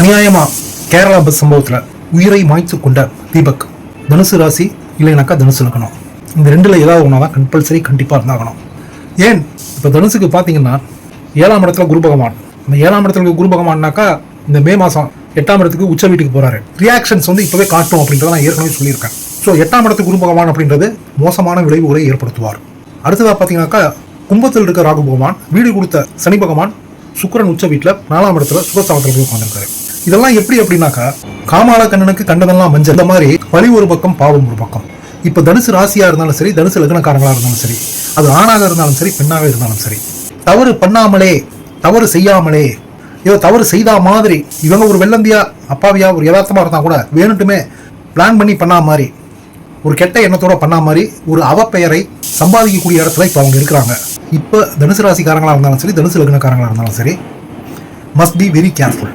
அநியாயமா கேரளா பஸ் சம்பவத்தில் உயிரை மாய்த்து கொண்ட தீபக் தனுசு ராசி இல்லைனாக்கா தனுசு லக்னம். இந்த ரெண்டில் ஏதாவது ஒன்றா தான் கம்பல்சரி கண்டிப்பாக இருந்தாகணும். ஏன் இப்போ தனுசுக்கு பார்த்தீங்கன்னா 7ஆம் இடத்துல குரு பகவான். அந்த 7ஆம் இடத்துல குரு பகவான்னாக்கா இந்த மே மாதம் 8ஆம் இடத்துக்கு உச்ச வீட்டுக்கு போகிறாரு. ரியாக்ஷன்ஸ் இப்போவே காட்டும் அப்படின்றத நான் ஏற்கனவே சொல்லியிருக்கேன். ஸோ 8ஆம் இடத்துக்கு குரு பகவான் அப்படின்றது மோசமான விளைவுகளை ஏற்படுத்துவார். அடுத்ததாக பார்த்தீங்கன்னாக்கா கும்பத்தில் இருக்க ராகு பகவான், வீடு கொடுத்த சனி பகவான், சுக்கிரன் உச்ச வீட்டில் 4ஆம் இடத்துல சுகஸ்தானத்தில் போய் உட்காந்துருக்காரு. இதெல்லாம் எப்படி அப்படின்னாக்கா காமால கண்ணனுக்கு கண்டதெல்லாம் மஞ்சள். இந்த மாதிரி வலி ஒரு பக்கம் பாவம் ஒரு பக்கம். இப்போ தனுசு ராசியா இருந்தாலும் சரி, தனுசு லக்னக்காரங்களா இருந்தாலும் சரி, அது ஆணாக இருந்தாலும் சரி, பெண்ணாக இருந்தாலும் சரி, தவறு பண்ணாமலே தவறு செய்யாமலே ஏதோ தவறு செய்தா மாதிரி இவங்க ஒரு வெள்ளந்தியா அப்பாவியா ஒரு யதார்த்தமா இருந்தா கூட வேணுட்டுமே பிளான் பண்ணி பண்ணா மாதிரி ஒரு கெட்ட எண்ணத்தோட பண்ணா மாதிரி ஒரு அவப்பெயரை சம்பாதிக்கக்கூடிய இடத்துல இப்போ அவங்க இருக்கிறாங்க. இப்போ தனுசு ராசிக்காரங்களா இருந்தாலும் சரி, தனுசு லக்னக்காரங்களா இருந்தாலும் சரி, மஸ்ட் பி வெரி கேர்ஃபுல்.